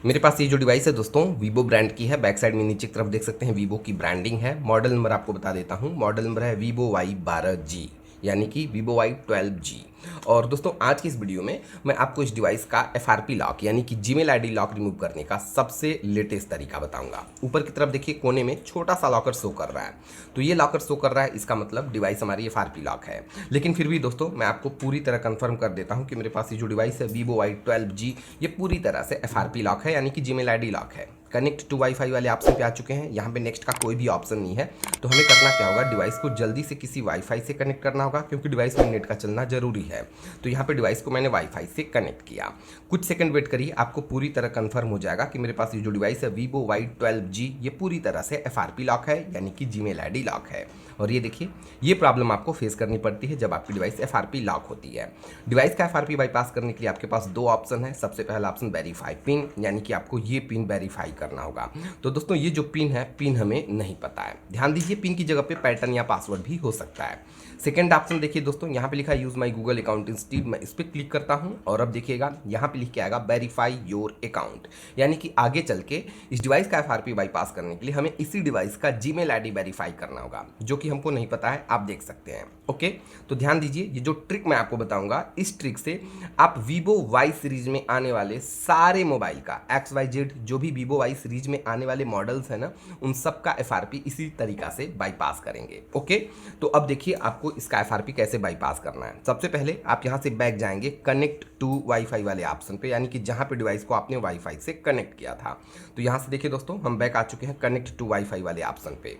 मेरे पास ये जो डिवाइस है दोस्तों वीवो ब्रांड की है। बैक साइड में नीचे की तरफ देख सकते हैं वीवो की ब्रांडिंग है। मॉडल नंबर आपको बता देता हूँ, मॉडल नंबर है वीवो Y12G, यानी कि वीवो Y12G। और दोस्तों आज की इस वीडियो में मैं आपको इस डिवाइस का FRP लॉक यानी कि जीमेल आईडी लॉक रिमूव करने का सबसे लेटेस्ट तरीका बताऊंगा। ऊपर की तरफ देखिए कोने में छोटा सा लॉकर शो कर रहा है, तो ये लॉकर शो कर रहा है, इसका मतलब डिवाइस हमारी FRP लॉक है। लेकिन फिर भी दोस्तों मैं आपको पूरी तरह कंफर्म कर देता हूँ कि मेरे पास ये जो डिवाइस है वीवो Y12G ये पूरी तरह से FRP लॉक है, यानी कि जीमेल आईडी लॉक है। कनेक्ट टू वाईफाई वाले ऑप्शन पे आ चुके हैं। यहाँ पे नेक्स्ट का कोई भी ऑप्शन नहीं है, तो हमें करना क्या होगा, डिवाइस को जल्दी से किसी वाईफाई से कनेक्ट करना होगा, क्योंकि डिवाइस में नेट का चलना जरूरी है। तो यहाँ पे डिवाइस को मैंने वाईफाई से कनेक्ट किया। कुछ सेकंड वेट करिए, आपको पूरी तरह कंफर्म हो जाएगा कि मेरे पास ये जो डिवाइस है वीवो Y12G ये पूरी तरह से FRP लॉक है, यानी कि जीमेल आईडी लॉक है। और ये देखिए, ये प्रॉब्लम आपको फेस करनी पड़ती है जब आपकी डिवाइस FRP लॉक होती है। डिवाइस का FRP बाईपास करने के लिए आपके पास दो ऑप्शन है। सबसे पहला ऑप्शन वेरीफाई पिन, यानी कि आपको ये पिन वेरीफाई करना होगा। तो दोस्तों ये जो पिन है, पिन हमें नहीं पता है, ध्यान दीजिए पिन की जगह पे पैटर्न या पासवर्ड भी हो सकता है। सेकंड ऑप्शन देखिए दोस्तों, यहाँ पे लिखा है use my Google account instead, मैं इस पर क्लिक करता हूँ और अब देखिएगा यहाँ पे लिख के आएगा वेरीफाई योर अकाउंट, यानी कि आगे चल के इस डिवाइस का FRP बाईपास करने के लिए हमें इसी डिवाइस का जीमेल आईडी वेरीफाई करना होगा, जो कि हमको नहीं पता है, आप देख सकते हैं। ओके, तो ध्यान दीजिए, ये जो ट्रिक मैं आपको बताऊंगा, इस ट्रिक से आप वीवो Y सीरीज में आने वाले सारे मोबाइल का XYZ जो भी वीवो Y सीरीज में आने वाले मॉडल्स है ना, उन सब का FRP इसी तरीका से बाईपास करेंगे। ओके, तो अब देखिए आपको इसका FRP कैसे बाईपास करना है। सबसे पहले आप यहाँ से बैक जाएंगे कनेक्ट टू वाईफाई वाले ऑप्शन पे, यानी कि जहाँ पे डिवाइस को आपने वाईफाई से कनेक्ट किया था। तो यहाँ से देखिए दोस्तों हम बैक आ चुके हैं कनेक्ट टू वाईफाई वाले ऑप्शन पे।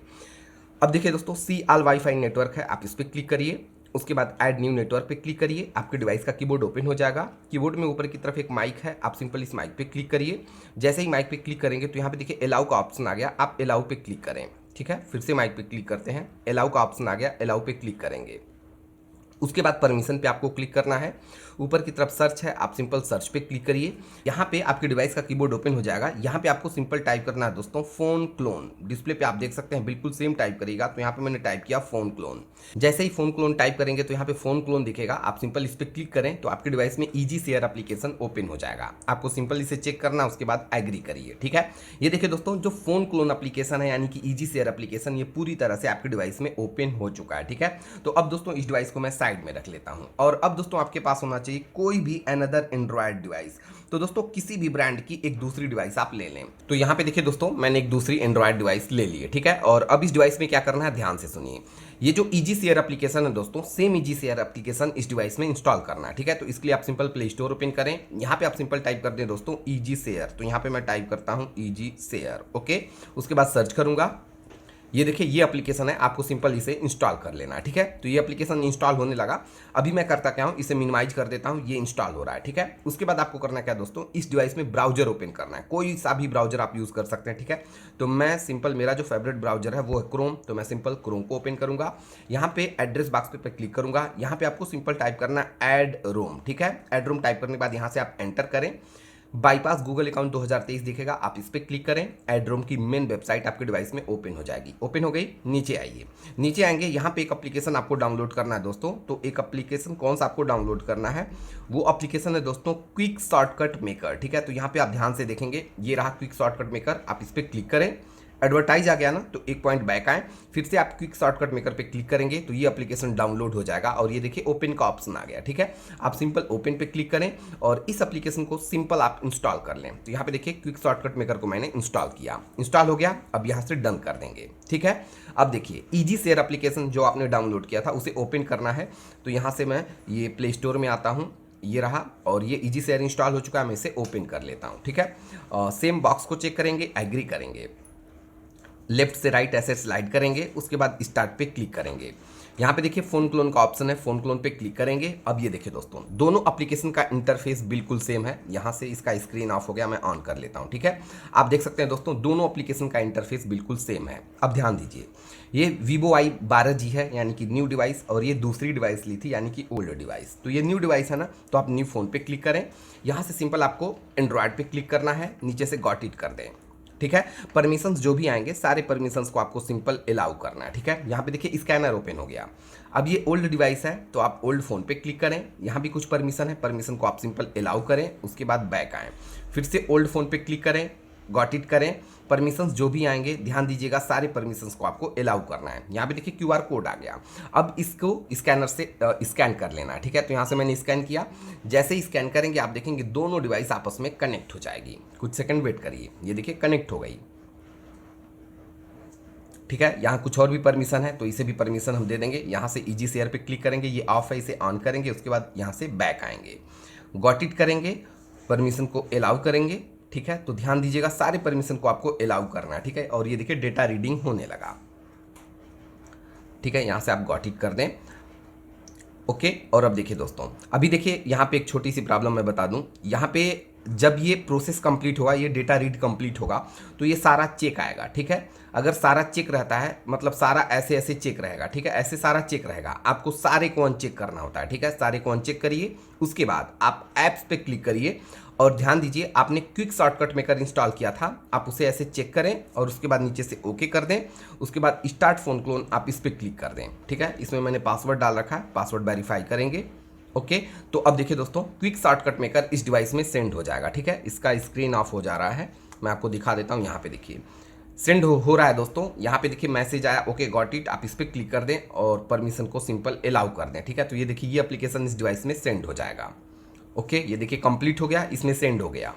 अब देखिए दोस्तों सी ऑल वाईफाई नेटवर्क है, आप इस पर क्लिक करिए। उसके बाद ऐड न्यू नेटवर्क पे क्लिक करिए, आपके डिवाइस का कीबोर्ड ओपन हो जाएगा। कीबोर्ड में ऊपर की तरफ एक माइक है, आप सिंपल इस माइक पे क्लिक करिए। जैसे ही माइक पे क्लिक करेंगे तो यहाँ पे देखिए अलाउ का ऑप्शन आ गया, आप अलाउ पे क्लिक करें। ठीक है, फिर से माइक पे क्लिक करते हैं, अलाउ का ऑप्शन आ गया, अलाउ पे क्लिक करेंगे। उसके बाद परमिशन पे आपको क्लिक करना है। ऊपर की तरफ सर्च है, आप सिंपल सर्च पे क्लिक करिए। यहाँ पे आपके डिवाइस का कीबोर्ड ओपन हो जाएगा। यहाँ पे आपको सिंपल टाइप करना है दोस्तों फोन क्लोन। डिस्प्ले पे आप देख सकते हैं बिल्कुल सेम टाइप करिएगा। तो यहाँ पे मैंने टाइप किया फोन क्लोन। जैसे ही फोन क्लोन टाइप करेंगे तो यहाँ पे फोन क्लोन दिखेगा, आप सिंपल इस पर क्लिक करें तो आपके डिवाइस में ईजी शेयर एप्लीकेशन ओपन हो जाएगा। आपको सिंपल इसे चेक करना, उसके बाद एग्री करिए। ठीक है, ये देखिए दोस्तों जो फोन क्लोन एप्लीकेशन है, यानी कि ईजी शेयर एप्लीकेशन, ये पूरी तरह से आपके डिवाइस में ओपन हो चुका है। ठीक है, तो अब दोस्तों इस डिवाइस को मैं साइड में रख लेता हूं और अब दोस्तों आपके पास होना चाहिए कोई भी अनदर एंड्रॉयड डिवाइस। तो दोस्तों किसी भी ब्रांड की एक दूसरी डिवाइस आप ले लें। तो यहाँ पे देखिए दोस्तों मैंने एक दूसरी एंड्रॉयड डिवाइस ले ली है। ठीक है, और अब इस डिवाइस में क्या करना है, ध्यान से सुनिए। ये जो ईजी शेयर एप्लीकेशन है दोस्तों, सेम ईजी शेयर एप्लीकेशन इस डिवाइस में इंस्टॉल करना है। ठीक है, तो इसके लिए आप सिंपल प्ले स्टोर ओपन करें। यहाँ पे आप सिंपल टाइप कर दें दोस्तों ईजी शेयर। तो यहाँ पे मैं टाइप करता हूँ ईजी शेयर। ओके, उसके बाद सर्च करूंगा। ये देखिए ये एप्लीकेशन है, आपको सिंपल इसे इंस्टॉल कर लेना है। ठीक है, तो ये एप्लीकेशन इंस्टॉल होने लगा। अभी मैं करता क्या हूँ, इसे मिनिमाइज कर देता हूँ, ये इंस्टॉल हो रहा है। ठीक है, उसके बाद आपको करना क्या दोस्तों, इस डिवाइस में ब्राउजर ओपन करना है। कोई सा भी ब्राउजर आप यूज़ कर सकते हैं। ठीक है, तो मैं सिंपल, मेरा जो फेवरेट ब्राउजर है वो है क्रोम, तो मैं सिंपल क्रोम को ओपन करूंगा। यहाँ पे एड्रेस बॉक्स पे क्लिक करूंगा। यहाँ पे आपको सिंपल टाइप करना है एड रोम। ठीक है, एड रोम टाइप करने के बाद यहाँ से आप एंटर करें। बाईपास गूगल अकाउंट 2023 दिखेगा, आप इस पर क्लिक करें। एड्रोम की मेन वेबसाइट आपके डिवाइस में ओपन हो जाएगी। ओपन हो गई, नीचे आइए। नीचे आएंगे, यहाँ पे एक एप्लीकेशन आपको डाउनलोड करना है दोस्तों। तो एक एप्लीकेशन कौन सा आपको डाउनलोड करना है, वो एप्लीकेशन है दोस्तों क्विक शॉर्टकट मेकर। ठीक है, तो यहाँ पे आप ध्यान से देखेंगे, ये रहा क्विक शॉर्टकट मेकर, आप इस पर क्लिक करें। एडवर्टाइज आ गया ना, तो एक पॉइंट बैक आए, फिर से आप क्विक शॉर्टकट मेकर पे क्लिक करेंगे तो ये एप्लीकेशन डाउनलोड हो जाएगा और ये देखिए ओपन का ऑप्शन आ गया। ठीक है, आप सिंपल ओपन पे क्लिक करें और इस एप्लीकेशन को सिंपल आप इंस्टॉल कर लें। तो यहाँ पे देखिए क्विक शॉर्टकट मेकर को मैंने इंस्टॉल किया, इंस्टॉल हो गया। अब यहाँ से डन कर देंगे। ठीक है, अब देखिए ईजी शेयर एप्लीकेशन जो आपने डाउनलोड किया था उसे ओपन करना है। तो यहाँ से मैं ये प्ले स्टोर में आता हूँ, ये रहा, और ये ईजी शेयर इंस्टॉल हो चुका है। मैं इसे ओपन कर लेता हूँ। ठीक है, सेम बॉक्स को चेक करेंगे, एग्री करेंगे, लेफ्ट से राइट ऐसे स्लाइड करेंगे, उसके बाद स्टार्ट पे क्लिक करेंगे। यहाँ पे देखिए फोन क्लोन का ऑप्शन है, फोन क्लोन पे क्लिक करेंगे। अब ये देखिए दोस्तों दोनों एप्लीकेशन का इंटरफेस बिल्कुल सेम है। यहाँ से इसका स्क्रीन ऑफ हो गया, मैं ऑन कर लेता हूँ। ठीक है, आप देख सकते हैं दोस्तों दोनों एप्लीकेशन का इंटरफेस बिल्कुल सेम है। अब ध्यान दीजिए, ये वीवो Y12G है, यानी कि न्यू डिवाइस, और ये दूसरी डिवाइस ली थी, यानी कि ओल्ड डिवाइस। तो ये न्यू डिवाइस है ना, तो आप न्यू फोन पे क्लिक करें। यहाँ से सिंपल आपको एंड्रॉयड पे क्लिक करना है, नीचे से गॉट इट कर दें। ठीक है, परमिशंस जो भी आएंगे सारे परमिशंस को आपको सिंपल अलाउ करना है। ठीक है, यहाँ पे देखिए स्कैनर ओपन हो गया। अब ये ओल्ड डिवाइस है तो आप ओल्ड फोन पे क्लिक करें। यहाँ भी कुछ परमिशन है, परमिशन को आप सिंपल अलाउ करें, उसके बाद बैक आएँ। फिर से ओल्ड फ़ोन पे क्लिक करें, गॉट इट करें, परमिशंस जो भी आएंगे ध्यान दीजिएगा सारे परमिशंस को आपको अलाउ करना है। यहाँ पे देखिए क्यूआर कोड आ गया, अब इसको स्कैनर से स्कैन कर लेना है, ठीक है। तो यहाँ से मैंने स्कैन किया, जैसे ही स्कैन करेंगे आप देखेंगे दोनों डिवाइस आपस में कनेक्ट हो जाएगी। कुछ सेकंड वेट करिए, ये देखिए कनेक्ट हो गई, ठीक है। यहाँ कुछ और भी परमिशन है तो इसे भी परमिशन हम दे देंगे। यहाँ से इजी शेयर पे क्लिक करेंगे, ये ऑफ है, इसे ऑन करेंगे, उसके बाद यहाँ से बैक आएंगे, गॉट इट करेंगे, परमिशन को अलाउ करेंगे, ठीक है। तो ध्यान दीजिएगा सारे परमिशन को आपको अलाउ करना है, ठीक है। और ये देखिए डेटा रीडिंग होने लगा, ठीक है। यहाँ से आप गॉट इट कर दें, ओके। और अब देखिए दोस्तों, अभी देखिए यहाँ पे एक छोटी सी प्रॉब्लम मैं बता दूं, यहाँ पे जब ये प्रोसेस कंप्लीट होगा, ये डेटा रीड कंप्लीट होगा तो ये सारा चेक आएगा, ठीक है। अगर सारा चेक रहता है मतलब सारा ऐसे ऐसे चेक रहेगा, ठीक है, ऐसे सारा चेक रहेगा, आपको सारे को अनचेक करना होता है, ठीक है। सारे को अनचेक करिए, उसके बाद आप ऐप्स पे क्लिक करिए और ध्यान दीजिए आपने क्विक शॉर्टकट मेकर इंस्टॉल किया था, आप उसे ऐसे चेक करें और उसके बाद नीचे से ओके कर दें। उसके बाद स्टार्ट फोन क्लोन आप इस पर क्लिक कर दें, ठीक है। इसमें मैंने पासवर्ड डाल रखा है, पासवर्ड वेरीफाई करेंगे, ओके। तो अब देखिए दोस्तों क्विक शॉर्टकट मेकर इस डिवाइस में सेंड हो जाएगा, ठीक है। इसका स्क्रीन ऑफ हो जा रहा है, मैं आपको दिखा देता हूँ। यहाँ पे देखिए सेंड हो रहा है दोस्तों, यहाँ पे देखिए मैसेज आया, ओके गॉट इट, आप इस पर क्लिक कर दें और परमिशन को सिंपल अलाउ कर दें, ठीक है। तो ये देखिए ये एप्लीकेशन इस डिवाइस में सेंड हो जाएगा, ओके। ये देखिए कंप्लीट हो गया, इसमें सेंड हो गया,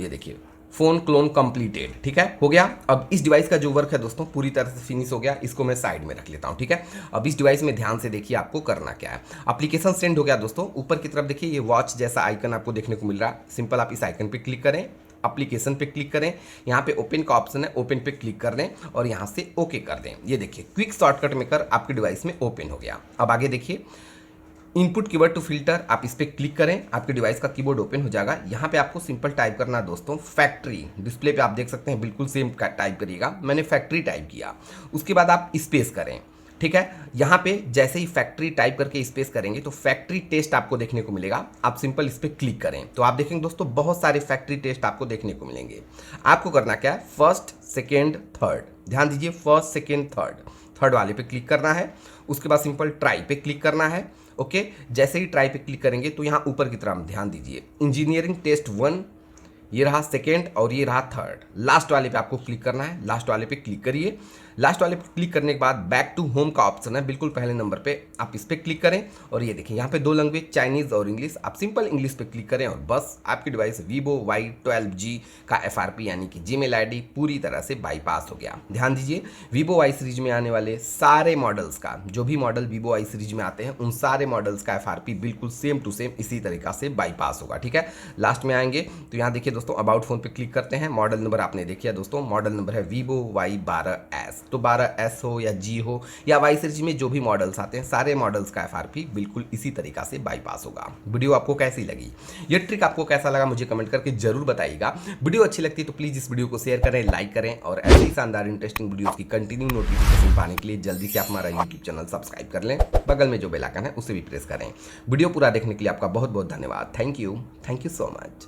ये देखिए फोन क्लोन कंप्लीटेड, ठीक है, हो गया। अब इस डिवाइस का जो वर्क है दोस्तों पूरी तरह से फिनिश हो गया, इसको मैं साइड में रख लेता हूं, ठीक है। अब इस डिवाइस में ध्यान से देखिए आपको करना क्या है। एप्लीकेशन सेंड हो गया दोस्तों, ऊपर की तरफ देखिए ये वॉच जैसा आइकन आपको देखने को मिल रहा है, सिंपल आप इस आइकन पे क्लिक करें, एप्लीकेशन पे क्लिक करें, यहाँ पे ओपन का ऑप्शन है, ओपन पे क्लिक कर दें और यहाँ से ओके कर दें। ये देखिए क्विक शॉर्टकट मेकर आपके डिवाइस में ओपन हो गया। अब आगे देखिए इनपुट कीवर्ड टू फिल्टर, आप इस पर क्लिक करें, आपके डिवाइस का कीबोर्ड ओपन हो जाएगा। यहाँ पे आपको सिंपल टाइप करना है दोस्तों फैक्ट्री, डिस्प्ले पे आप देख सकते हैं बिल्कुल सेम टाइप करिएगा, मैंने फैक्ट्री टाइप किया। उसके बाद आप स्पेस करें, ठीक है। यहाँ पे जैसे ही फैक्ट्री टाइप करके स्पेस करेंगे तो फैक्ट्री टेस्ट आपको देखने को मिलेगा, आप सिंपल इस पर क्लिक करें तो आप देखेंगे दोस्तों बहुत सारे फैक्ट्री टेस्ट आपको देखने को मिलेंगे। आपको करना क्या है, फर्स्ट सेकेंड थर्ड, ध्यान दीजिए फर्स्ट सेकेंड थर्ड वाले पे क्लिक करना है। उसके बाद सिंपल ट्राई पे क्लिक करना है, ओके। जैसे ही ट्राई पे क्लिक करेंगे तो यहाँ ऊपर की तरफ ध्यान दीजिए इंजीनियरिंग टेस्ट 1, ये रहा सेकेंड और ये रहा थर्ड। लास्ट वाले पे आपको क्लिक करना है, लास्ट वाले पे क्लिक करिए। लास्ट वाले पे क्लिक करने के बाद बैक टू होम का ऑप्शन है बिल्कुल पहले नंबर पे, आप इस पर क्लिक करें और ये देखिए यहाँ पे दो लैंग्वेज चाइनीज़ और इंग्लिश, आप सिंपल इंग्लिश पे क्लिक करें और बस आपकी डिवाइस Vivo Y12G का FRP यानी कि जीमेल ID पूरी तरह से बाईपास हो गया। ध्यान दीजिए Vivo Y सीरीज में आने वाले सारे मॉडल्स का, जो भी मॉडल Vivo Y सीरीज में आते हैं उन सारे मॉडल्स का FRP बिल्कुल सेम टू सेम इसी तरीका से बाईपास होगा, ठीक है। लास्ट में आएंगे तो यहाँ देखिए दोस्तों अबाउट फोन पे क्लिक करते हैं, मॉडल नंबर आपने देखिए दोस्तों, मॉडल नंबर है Vivo Y12S, तो 12S हो या G हो या Y सीरीज में जो भी मॉडल्स आते हैं सारे मॉडल्स का FRP बिल्कुल इसी तरीका से बाईपास होगा। वीडियो आपको कैसी लगी, ये ट्रिक आपको कैसा लगा मुझे कमेंट करके जरूर बताइएगा। वीडियो अच्छी लगती है तो प्लीज़ इस वीडियो को शेयर करें, लाइक करें और ऐसे ही शानदार इंटरेस्टिंग वीडियोस की कंटिन्यू नोटिफिकेशन पाने के लिए जल्दी से आप हमारा यूट्यूब चैनल सब्सक्राइब कर लें, बगल में जो बेल आइकन है उसे भी प्रेस करें। वीडियो पूरा देखने के लिए आपका बहुत बहुत धन्यवाद। Thank you so much.